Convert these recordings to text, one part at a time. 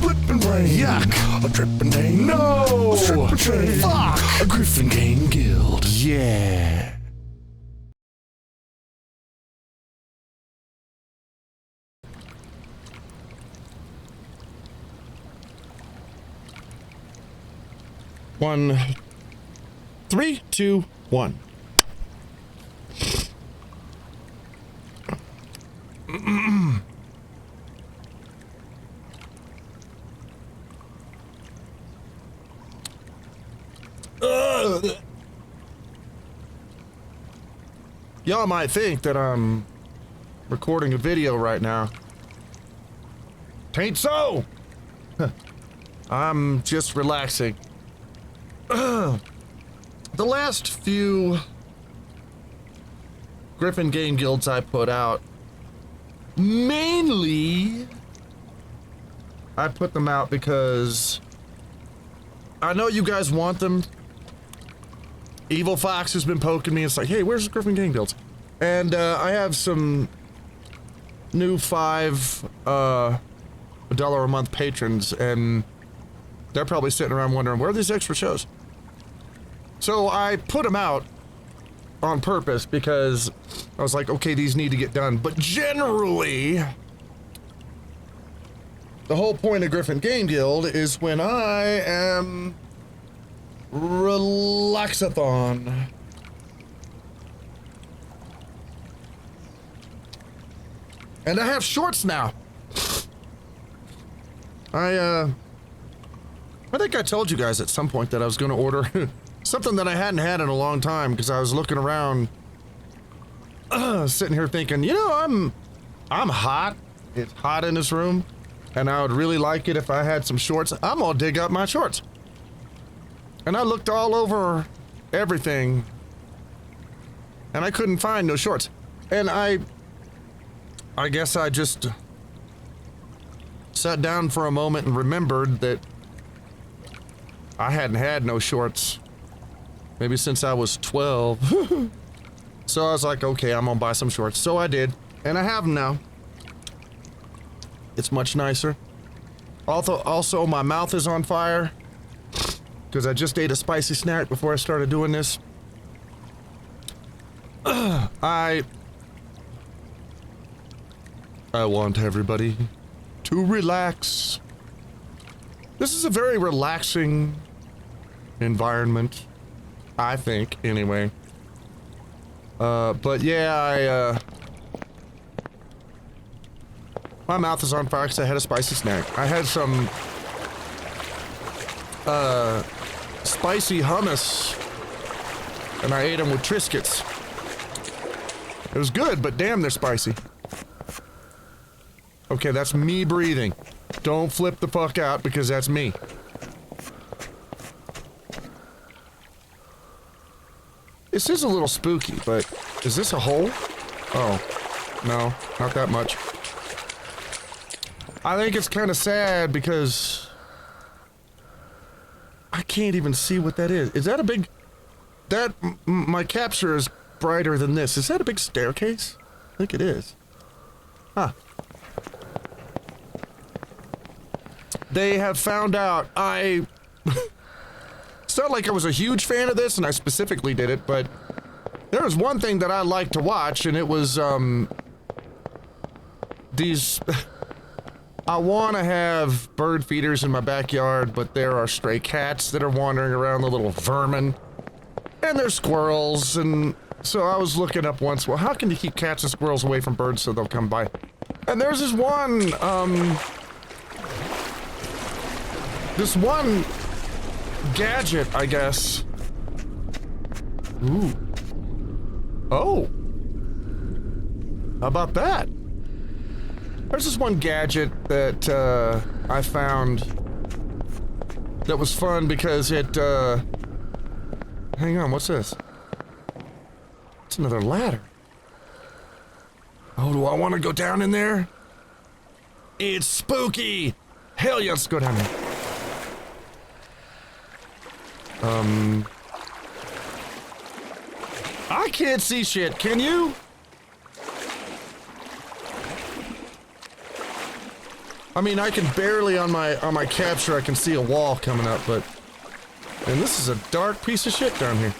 flippin' rain. Yuck. A drippin' rain. No. A strippin' train. Fuck. A Griffin Game Guild. Yeah. One, 3, 2, 1. Y'all might think that I'm recording a video right now. Tain't so! I'm just relaxing. The last few Griffin Game Guilds I put out, mainly I put them out because I know you guys want them. Evil Fox has been poking me. It's like, hey, where's the Griffin Game Guilds? And I have some new $5 a month patrons, and they're probably sitting around wondering, where are these extra shows? So I put them out on purpose because I was like, okay, these need to get done. But generally, the whole point of Griffin Game Guild is when I am relaxathon. And I have shorts now. I think I told you guys at some point that I was going to order something that I hadn't had in a long time because I was looking around, sitting here thinking, you know, I'm hot. It's hot in this room, and I would really like it if I had some shorts. I'm gonna dig up my shorts. And I looked all over everything, and I couldn't find no shorts. And I guess I just sat down for a moment and remembered that I hadn't had no shorts maybe since I was 12. So I was like, okay, I'm gonna buy some shorts. So I did, and I have them now. It's much nicer. Also, my mouth is on fire because I just ate a spicy snack before I started doing this. I want everybody to relax. This is a very relaxing environment, I think, anyway. But yeah, my mouth is on fire because I had a spicy snack. I had some spicy hummus, and I ate them with Triscuits. It was good, but damn, they're spicy. Okay, that's me breathing. Don't flip the fuck out because that's me. This is a little spooky, but is this a hole? Oh, no, not that much. I think it's kind of sad because I can't even see what that is. Is that a big... my capture is brighter than this. Is that a big staircase? I think it is. Huh. They have found out it's not like I was a huge fan of this and I specifically did it, but there was one thing that I liked to watch, and it was, these... I want to have bird feeders in my backyard, but there are stray cats that are wandering around, the little vermin. And there's squirrels, and so I was looking up once, well, how can you keep cats and squirrels away from birds so they'll come by? And there's this one gadget, I guess. Ooh. Oh. How about that? There's this one gadget that I found that was fun because it, hang on, what's this? It's another ladder. Oh, do I want to go down in there? It's spooky! Hell yeah, let's go down there. I can't see shit, can you? I mean, I can barely on my capture, I can see a wall coming up, but... And this is a dark piece of shit down here.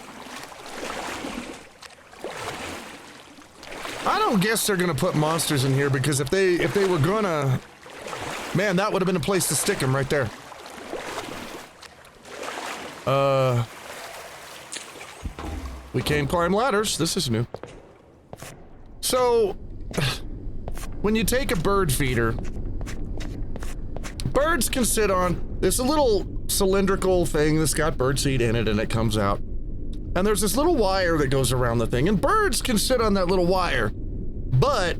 I don't guess they're gonna put monsters in here, because if they were gonna... Man, that would have been a place to stick them right there. We can climb ladders. This is new. So, when you take a bird feeder, birds can sit on this little cylindrical thing that's got birdseed in it, and it comes out. And there's this little wire that goes around the thing, and birds can sit on that little wire, but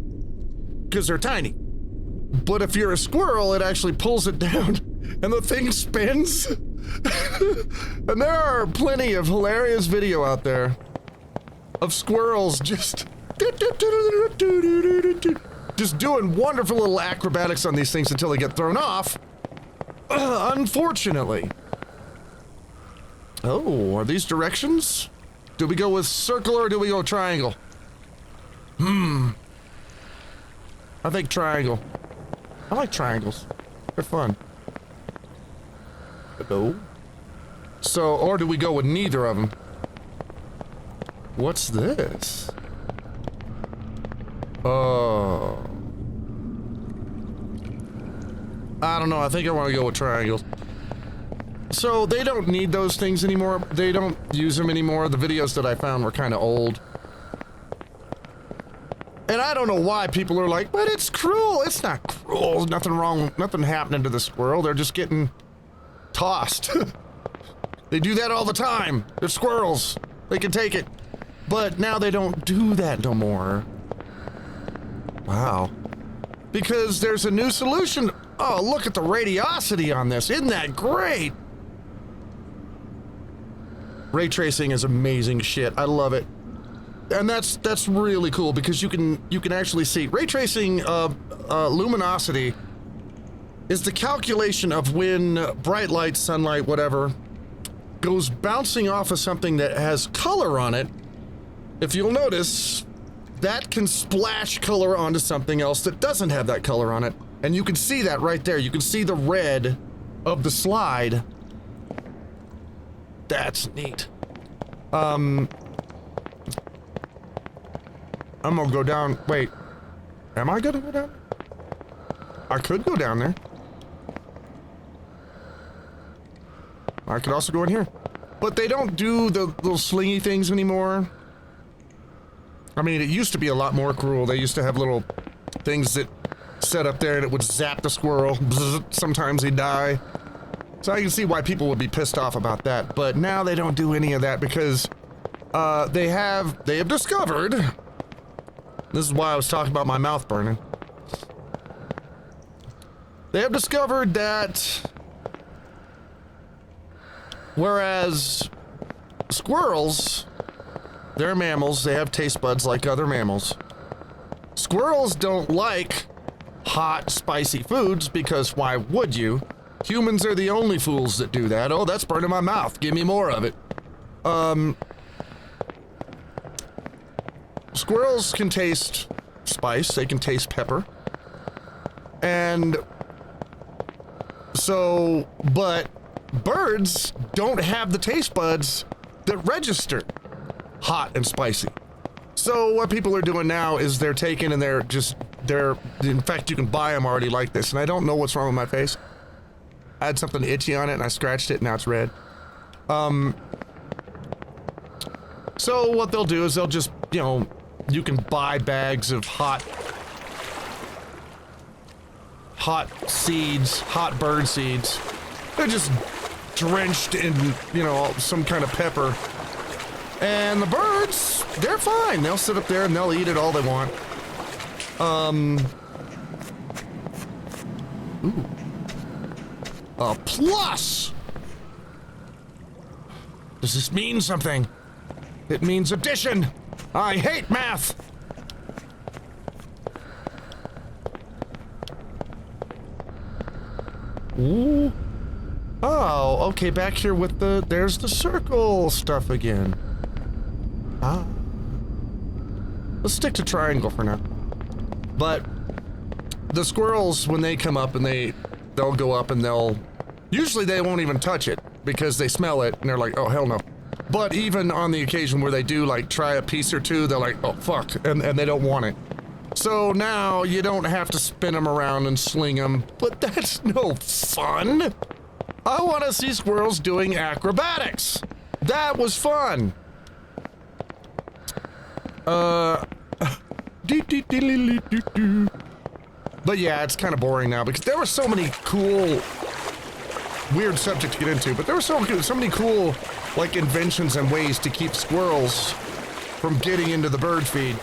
because they're tiny. But if you're a squirrel, it actually pulls it down, and the thing spins. And there are plenty of hilarious video out there of squirrels just doing wonderful little acrobatics on these things until they get thrown off. Unfortunately. Oh, are these directions? Do we go with circle or do we go triangle? I think triangle. I like triangles. They're fun. Go. So, or do we go with neither of them? What's this? Oh. I don't know, I think I want to go with triangles. So, they don't need those things anymore. They don't use them anymore. The videos that I found were kind of old. And I don't know why people are like, but it's cruel. It's not cruel. There's nothing wrong, nothing happening to the squirrel. They're just getting tossed. They do that all the time. They're squirrels. They can take it. But now they don't do that no more. Wow. Because there's a new solution. Oh, look at the radiosity on this. Isn't that great? Ray tracing is amazing shit. I love it. And that's really cool because you can actually see ray tracing luminosity is the calculation of when bright light, sunlight, whatever, goes bouncing off of something that has color on it. If you'll notice, that can splash color onto something else that doesn't have that color on it. And you can see that right there. You can see the red of the slide. That's neat. I'm gonna go down. Wait. Am I gonna go down? I could go down there. I could also go in here. But they don't do the little slingy things anymore. I mean, it used to be a lot more cruel. They used to have little things that set up there and it would zap the squirrel. Bzz, sometimes he'd die. So I can see why people would be pissed off about that. But now they don't do any of that because they have discovered. This is why I was talking about my mouth burning. They have discovered that whereas squirrels, they're mammals, they have taste buds like other mammals. Squirrels don't like hot, spicy foods because why would you? Humans are the only fools that do that. Oh, that's burning my mouth. Give me more of it. Squirrels can taste spice, they can taste pepper. And so, but birds don't have the taste buds that register hot and spicy. So what people are doing now is they're taking and in fact, you can buy them already like this. And I don't know what's wrong with my face. I had something itchy on it and I scratched it and now it's red. So what they'll do is they'll just, you can buy bags of hot seeds, hot bird seeds. They're just drenched in, some kind of pepper. And the birds, they're fine. They'll sit up there and they'll eat it all they want. Ooh. A plus! Does this mean something? It means addition! I hate math! Ooh. Oh, okay, back here with there's the circle stuff again. Let's stick to triangle for now. But the squirrels, when they come up and they'll go up and usually they won't even touch it because they smell it and they're like, oh, hell no. But even on the occasion where they do like try a piece or two, they're like, oh, fuck, and they don't want it. So now you don't have to spin them around and sling them, but that's no fun. I want to see squirrels doing acrobatics. That was fun. But yeah, it's kind of boring now because there were so many cool, weird subjects to get into, but there were so many cool, like, inventions and ways to keep squirrels from getting into the bird feed.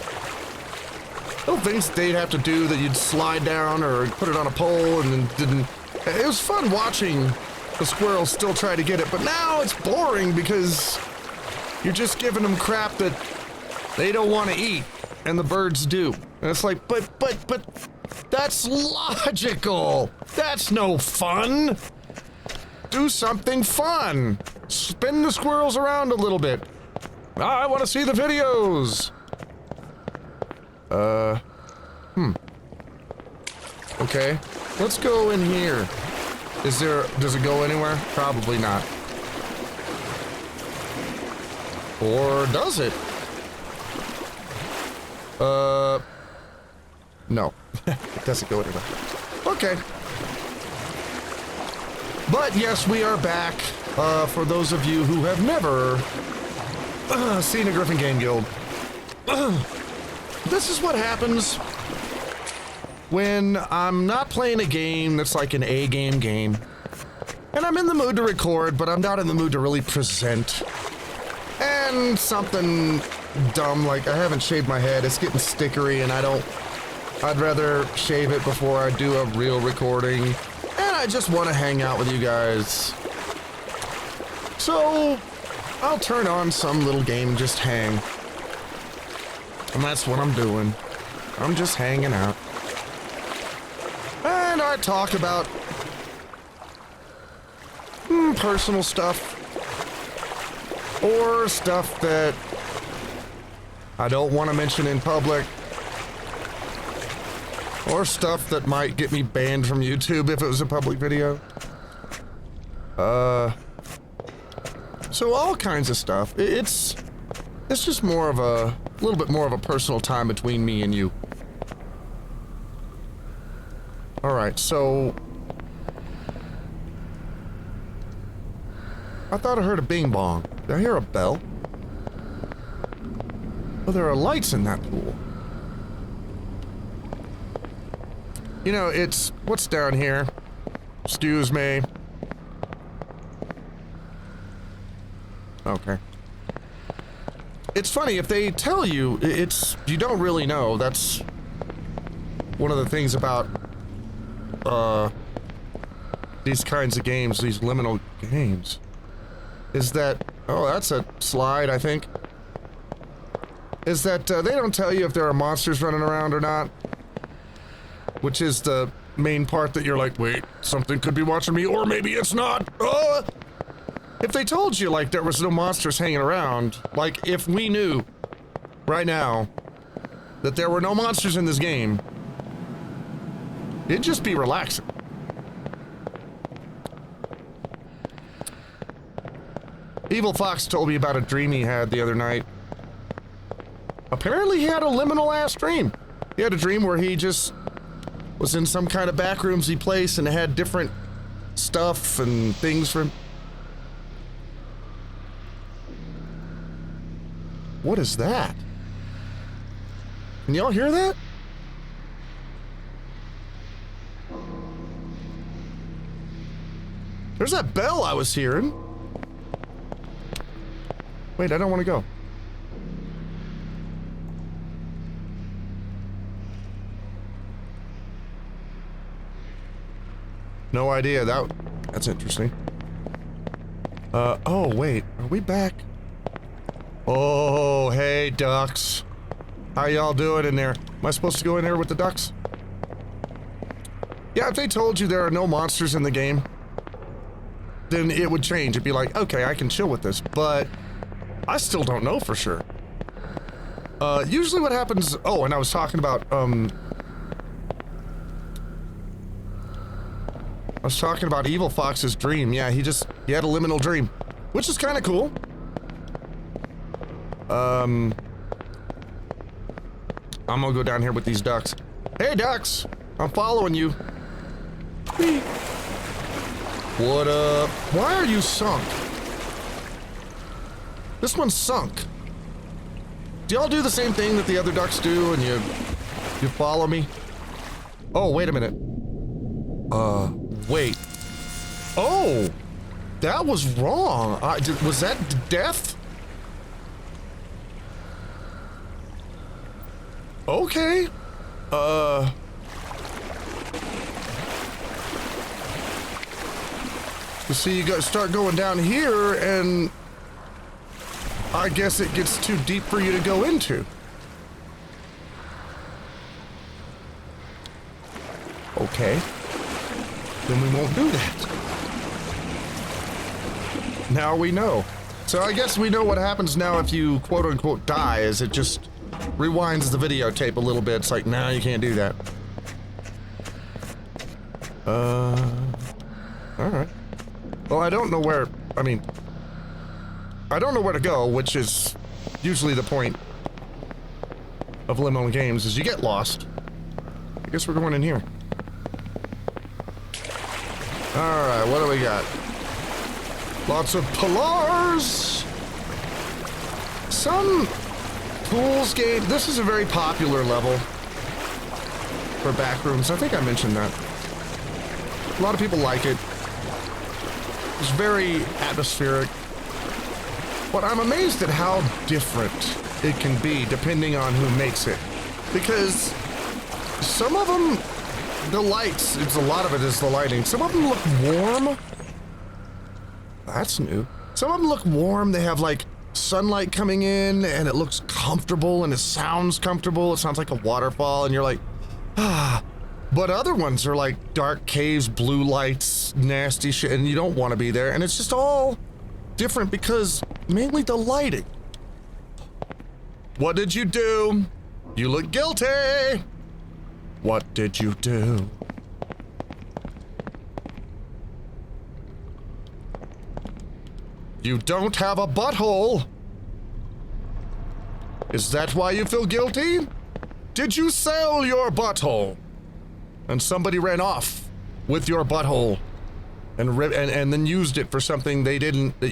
Little things they'd have to do that you'd slide down or put it on a pole and then didn't. It was fun watching the squirrels still try to get it, but now it's boring because you're just giving them crap that they don't want to eat, and the birds do. And it's like, but that's logical. That's no fun. Do something fun. Spin the squirrels around a little bit. I want to see the videos. Okay. Let's go in here. Does it go anywhere? Probably not. Or does it? No. It doesn't go anywhere. Okay. But yes, we are back. For those of you who have never seen a Griffin Game Guild. This is what happens when I'm not playing a game that's like an A-game game. And I'm in the mood to record, but I'm not in the mood to really present. And something dumb, like I haven't shaved my head, it's getting stickery, and I'd rather shave it before I do a real recording. And I just want to hang out with you guys. So, I'll turn on some little game and just hang. And that's what I'm doing. I'm just hanging out. And I talk about personal stuff. Or stuff that I don't want to mention in public. Or stuff that might get me banned from YouTube if it was a public video. So all kinds of stuff. It's just more of a little bit more of a personal time between me and you. Alright, so I thought I heard a bing bong. Did I hear a bell? Oh, there are lights in that pool. You know, it's what's down here. Excuse me. Okay. It's funny, if they tell you, you don't really know. That's one of the things about, these kinds of games, these liminal games, is that, oh, that's a slide, I think, is that, they don't tell you if there are monsters running around or not, which is the main part that you're like, wait, something could be watching me, or maybe it's not, If they told you, like, there was no monsters hanging around, like, if we knew right now that there were no monsters in this game, it'd just be relaxing. Evil Fox told me about a dream he had the other night. Apparently he had a liminal-ass dream. He had a dream where he just was in some kind of backroomsy place and it had different stuff and things for him. What is that? Can y'all hear that? There's that bell I was hearing. Wait, I don't want to go. No idea. That's interesting. Oh, wait. Are we back? Oh, hey, ducks. How y'all doing in there? Am I supposed to go in there with the ducks? Yeah, if they told you there are no monsters in the game, then it would change. It'd be like, okay, I can chill with this, but I still don't know for sure. Usually what happens... Oh, and I was talking about, was talking about Evil Fox's dream. Yeah, he had a liminal dream, which is kind of cool. I'm gonna go down here with these ducks. Hey, ducks! I'm following you. Whee. What up? Why are you sunk? This one's sunk. Do y'all do the same thing that the other ducks do and you follow me? Oh, wait a minute. Wait. Oh! That was wrong. Was that death? Okay. You see, you start going down here, and I guess it gets too deep for you to go into. Okay. Then we won't do that. Now we know. So I guess we know what happens now if you quote-unquote die, is it just rewinds the videotape a little bit. It's like, nah, you can't do that. Alright. Well, I don't know where to go, which is usually the point of liminal games, is you get lost. I guess we're going in here. Alright, what do we got? Lots of pillars! Some pools game. This is a very popular level for backrooms. I think I mentioned that. A lot of people like it. It's very atmospheric. But I'm amazed at how different it can be depending on who makes it. Because some of them, the lights, a lot of it is the lighting. Some of them look warm. That's new. Some of them look warm. They have like sunlight coming in and it looks comfortable and it sounds comfortable. It sounds like a waterfall and you're like, ah. But other ones are like dark caves, blue lights, nasty shit, and you don't want to be there. And it's just all different because mainly the lighting. What did you do? You look guilty. What did you do? You don't have a butthole. Is that why you feel guilty? Did you sell your butthole? And somebody ran off with your butthole and then used it for something that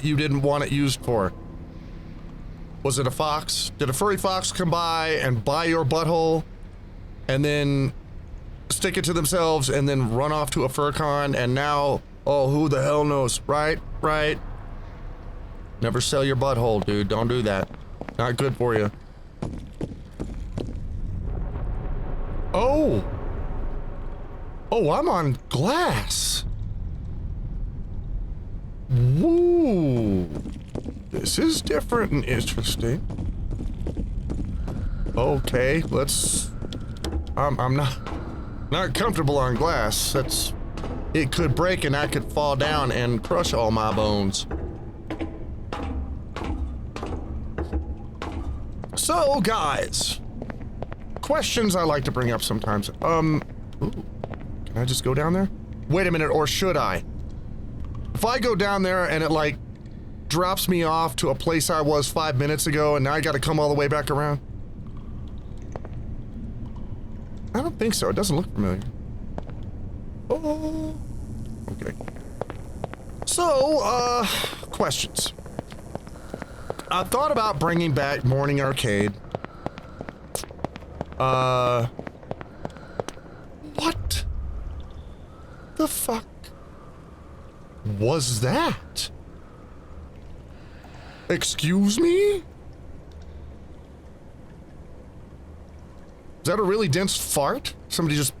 you didn't want it used for. Was it a fox? Did a furry fox come by and buy your butthole and then stick it to themselves and then run off to a fur con and now, oh, who the hell knows? Right. Never sell your butthole, dude. Don't do that. Not good for you. Oh! Oh, I'm on glass. Woo! This is different and interesting. Okay, let's... I'm not comfortable on glass. It could break and I could fall down and crush all my bones. So, guys, questions I like to bring up sometimes. Ooh, can I just go down there? Wait a minute, or should I? If I go down there and it, like, drops me off to a place I was 5 minutes ago and now I gotta come all the way back around? I don't think so. It doesn't look familiar. Oh, okay. So, questions. I thought about bringing back Morning Arcade. What the fuck was that? Excuse me? Is that a really dense fart? Somebody just...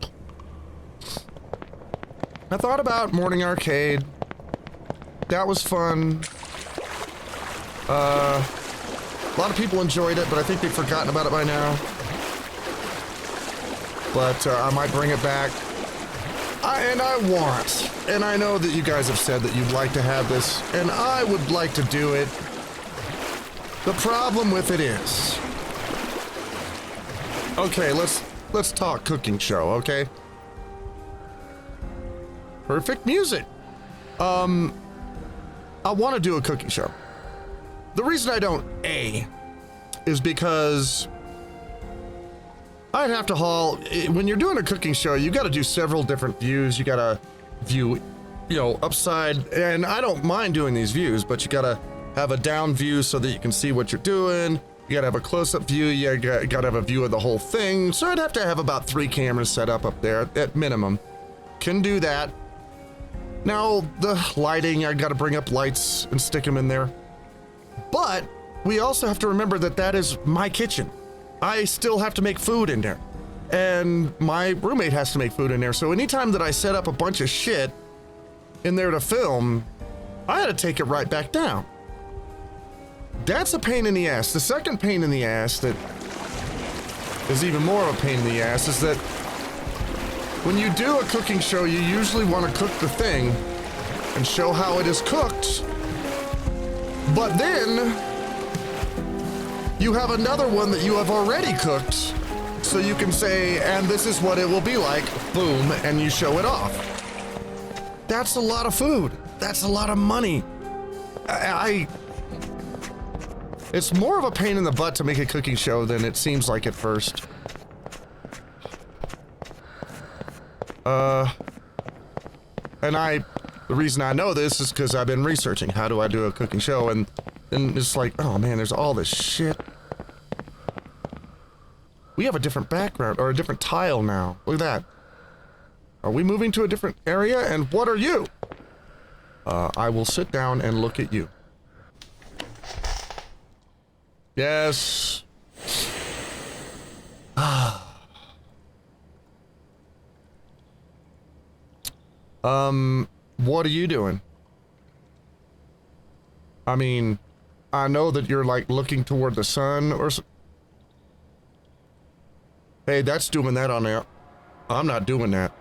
I thought about Morning Arcade. That was fun. A lot of people enjoyed it, but I think they've forgotten about it by now. But I might bring it back. And I know that you guys have said that you'd like to have this, and I would like to do it. The problem with it is... Okay, let's talk cooking show, okay? Perfect music. I want to do a cooking show. The reason I don't, is because I'd have to haul. When you're doing a cooking show, you got to do several different views. You got to view, upside, and I don't mind doing these views, but you got to have a down view so that you can see what you're doing. You got to have a close-up view. You got to have a view of the whole thing. So I'd have to have about 3 cameras set up there at minimum. Can do that. Now, the lighting, I got to bring up lights and stick them in there. But we also have to remember that that is my kitchen. I still have to make food in there. And my roommate has to make food in there. So anytime that I set up a bunch of shit in there to film, I had to take it right back down. That's a pain in the ass. The second pain in the ass that is even more of a pain in the ass is that when you do a cooking show, you usually want to cook the thing and show how it is cooked. But then you have another one that you have already cooked, so you can say, and this is what it will be like, boom, and you show it off. That's a lot of food. That's a lot of money. It's more of a pain in the butt to make a cooking show than it seems like at first. The reason I know this is because I've been researching how do I do a cooking show, and it's like, oh man, there's all this shit. We have a different background, or a different tile now. Look at that. Are we moving to a different area? And what are you? I will sit down and look at you. Yes. What are you doing? I mean, I know that you're like looking toward the sun or Hey, that's doing that on there. I'm not doing that.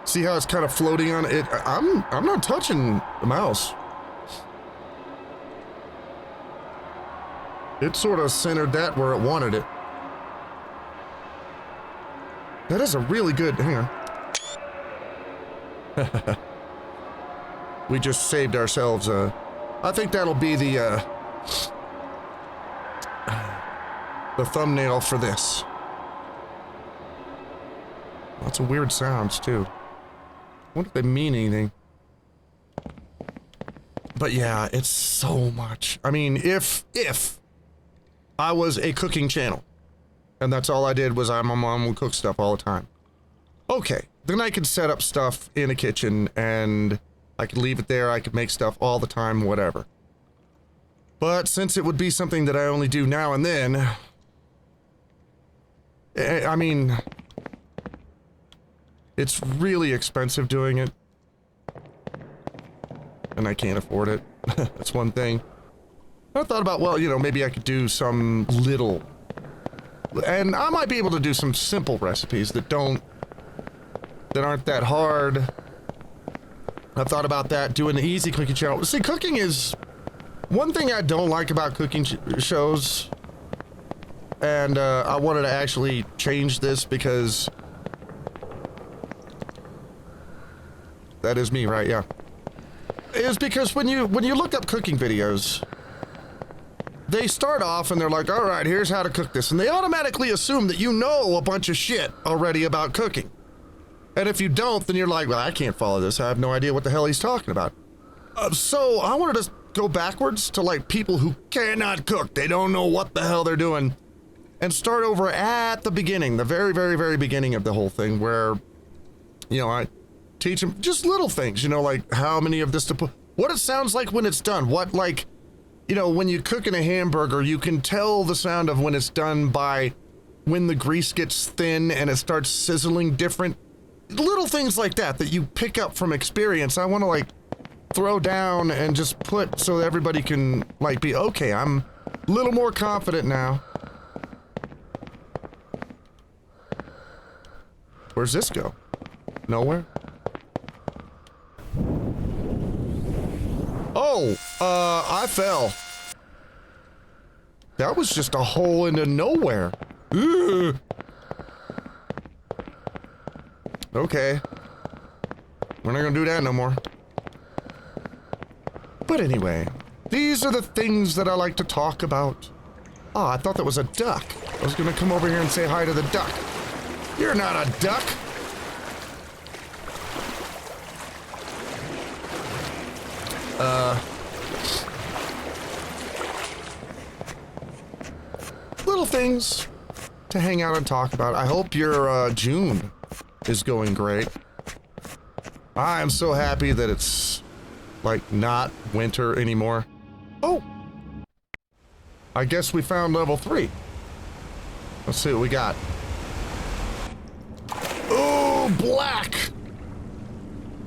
See how it's kind of floating on it? I'm not touching the mouse. It sort of centered that where it wanted it. That is a really good, hang on. We just saved ourselves I think that'll be the thumbnail for this. Lots of weird sounds too. I wonder if they mean anything. But yeah, it's so much. I mean, if I was a cooking channel, and that's all I did was my mom would cook stuff all the time. Okay, then I could set up stuff in a kitchen, and I could leave it there, I could make stuff all the time, whatever. But since it would be something that I only do now and then, I mean, it's really expensive doing it. And I can't afford it. That's one thing. I thought about, well, maybe I could do some little... And I might be able to do some simple recipes that aren't that hard. I've thought about that, doing the easy cooking channel. See, cooking is... One thing I don't like about cooking shows, and I wanted to actually change this because... That is me, right? Yeah. Is because when you look up cooking videos, they start off and they're like, all right, here's how to cook this. And they automatically assume that you know a bunch of shit already about cooking. And if you don't, then you're like, well, I can't follow this. I have no idea what the hell he's talking about. So I wanted to go backwards to like people who cannot cook. They don't know what the hell they're doing. And start over at the beginning, the very, very, very beginning of the whole thing where, I teach them just little things, like how many of this to put, what it sounds like when it's done, what like, when you cook in a hamburger, you can tell the sound of when it's done by when the grease gets thin and it starts sizzling different. Little things like that you pick up from experience. I want to like throw down and just put so everybody can like be, okay, I'm a little more confident now. Where's this go? Nowhere? Oh, I fell. That was just a hole into nowhere. Ugh. Okay. We're not gonna do that no more. But anyway, these are the things that I like to talk about. Oh, I thought that was a duck. I was gonna come over here and say hi to the duck. You're not a duck. Little things to hang out and talk about. I hope your June is going great. I am so happy that it's like not winter anymore. Oh, I guess we found level 3. Let's see what we got. Oh, black.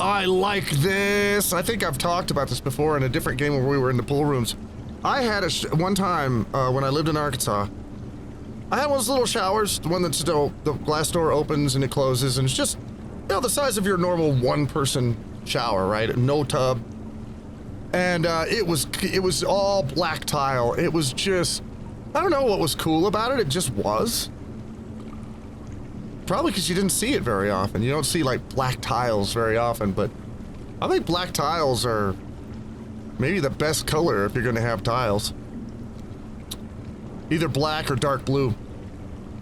I like this. I think I've talked about this before in a different game where we were in the pool rooms. I had one time when I lived in Arkansas. I had one of those little showers, the one that's still, the glass door opens and it closes, and it's just, you know, the size of your normal one-person shower, right? No tub. And it was all black tile. It was just, I don't know what was cool about it. It just was. Probably because you didn't see it very often. You don't see like black tiles very often, but I think black tiles are maybe the best color if you're going to have tiles. Either black or dark blue.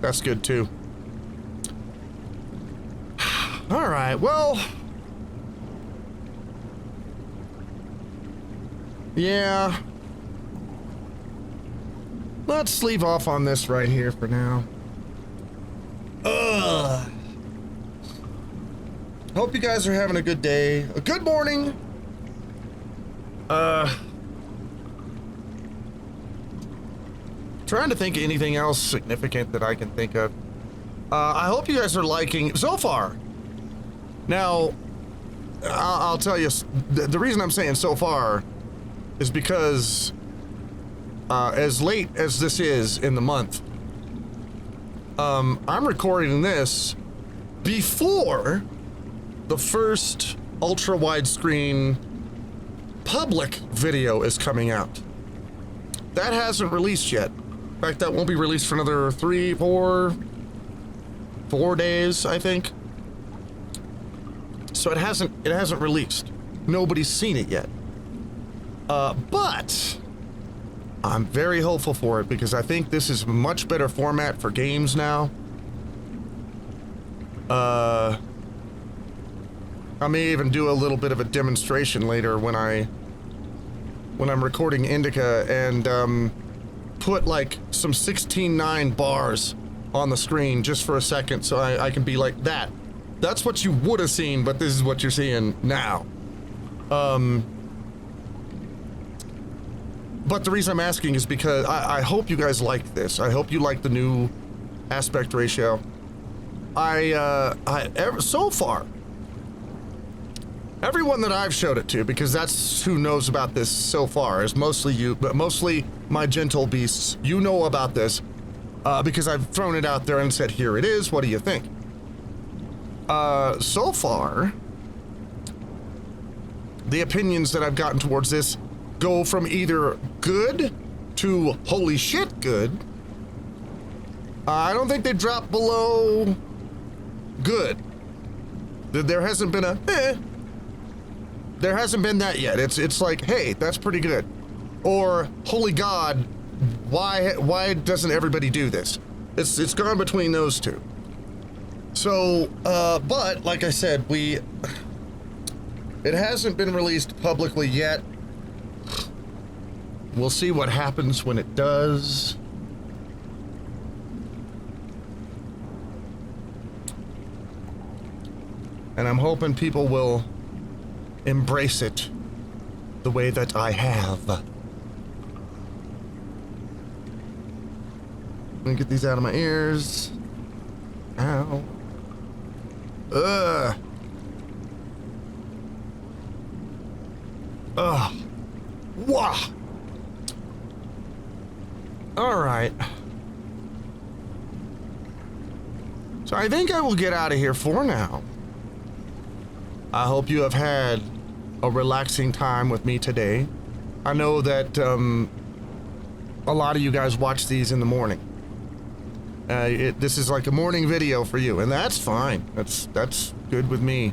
That's good too. All right, well. Yeah. Let's leave off on this right here for now. Ugh. Hope you guys are having a good day. A good morning. Trying to think of anything else significant that I can think of. I hope you guys are liking so far. Now, I'll tell you, the reason I'm saying so far is because as late as this is in the month, I'm recording this before the first ultra widescreen public video is coming out. That hasn't released yet. In fact, that won't be released for another 4 days, I think. So it hasn't released. Nobody's seen it yet. But I'm very hopeful for it because I think this is a much better format for games now. I may even do a little bit of a demonstration later when I'm recording Indica and put like some 16:9 bars on the screen just for a second so I can be like that. That's what you would have seen, but this is what you're seeing now. But the reason I'm asking is because I hope you guys like this. I hope you like the new aspect ratio. So far, everyone that I've showed it to, because that's who knows about this so far, is mostly you, but mostly my gentle beasts. You know about this, because I've thrown it out there and said, here it is, what do you think? So far, the opinions that I've gotten towards this go from either good to holy shit good. I don't think they drop below good. There hasn't been a there hasn't been that yet. It's like, hey, that's pretty good. Or holy God, why doesn't everybody do this? It's gone between those two. So, but like I said, it hasn't been released publicly yet. We'll see what happens when it does. And I'm hoping people will embrace it the way that I have. Let me get these out of my ears. Ow. Ugh. Ugh. Wah. All right. So I think I will get out of here for now. I hope you have had a relaxing time with me today. I know that a lot of you guys watch these in the morning. This is like a morning video for you, and that's fine. That's Good with me.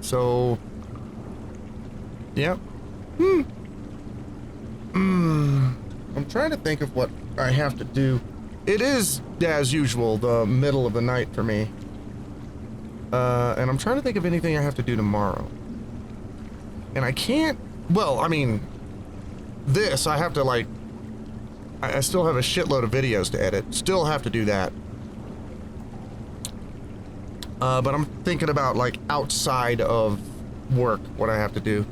So, yeah. I'm trying to think of what I have to do. It is, as usual, the middle of the night for me. And I'm trying to think of anything I have to do tomorrow. And I can't, well, I mean, this, I have to, like, I still have a shitload of videos to edit. Still have to do that. But I'm thinking about, like, outside of work, what I have to do.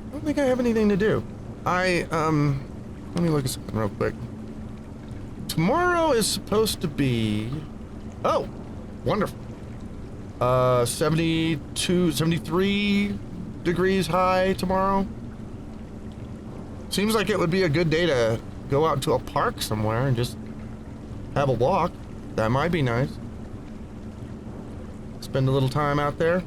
I don't think I have anything to do. Let me look at something real quick. Tomorrow is supposed to be... Oh! Wonderful. 72, 73 degrees high tomorrow. Seems like it would be a good day to go out to a park somewhere and just have a walk. That might be nice. Spend a little time out there.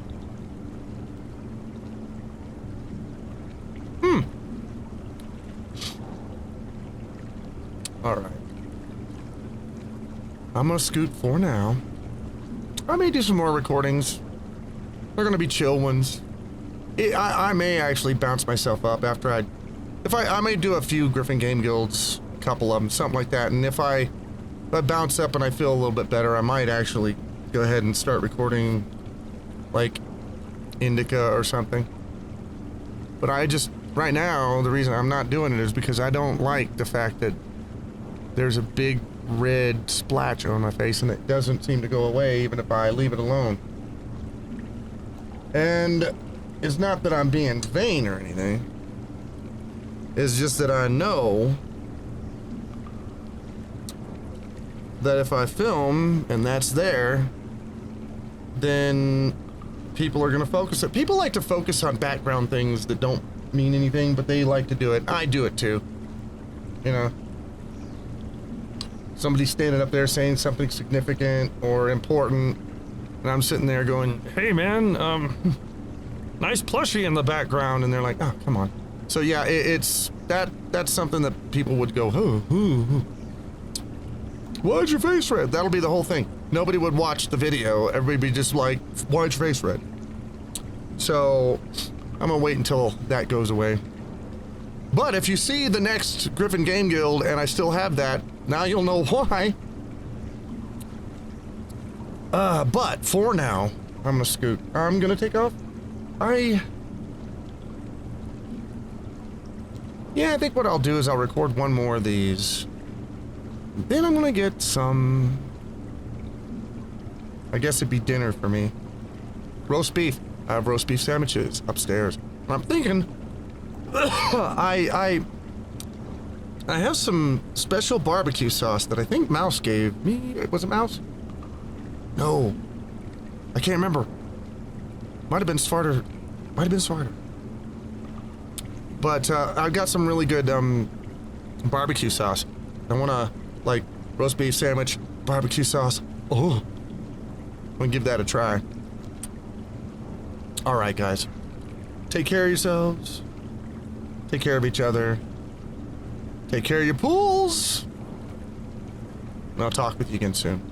Alright. I'm gonna scoot for now. I may do some more recordings. They're gonna be chill ones. I may actually bounce myself up after I may do a few Griffin Game Guilds, a couple of them, something like that, and if I bounce up and I feel a little bit better, I might actually go ahead and start recording, like, Indica or something. But right now, the reason I'm not doing it is because I don't like the fact that there's a big red splotch on my face and it doesn't seem to go away even if I leave it alone. And it's not that I'm being vain or anything. It's just that I know that if I film and that's there, then people are gonna focus it. People like to focus on background things that don't mean anything, but they like to do it. I do it too. You know? Somebody's standing up there saying something significant or important, and I'm sitting there going, hey man, nice plushie in the background, and they're like, oh, come on. So yeah, that's something that people would go, why's your face red? That'll be the whole thing. Nobody would watch the video. Everybody would be just like, why's your face red? So I'm gonna wait until that goes away. But if you see the next Griffin Game Guild and I still have that, now you'll know why. But for now, I'm gonna scoot. I'm gonna take off. Yeah, I think what I'll do is I'll record one more of these. Then I'm gonna get some... I guess it'd be dinner for me. Roast beef. I have roast beef sandwiches upstairs. I'm thinking... I have some special barbecue sauce that I think Mouse gave me. Was it Mouse? No. I can't remember. Might have been Svarter. But I've got some really good barbecue sauce. I want to, like, roast beef sandwich, barbecue sauce. Oh. I'm going to give that a try. Alright, guys. Take care of yourselves. Take care of each other. Take care of your pools. And I'll talk with you again soon.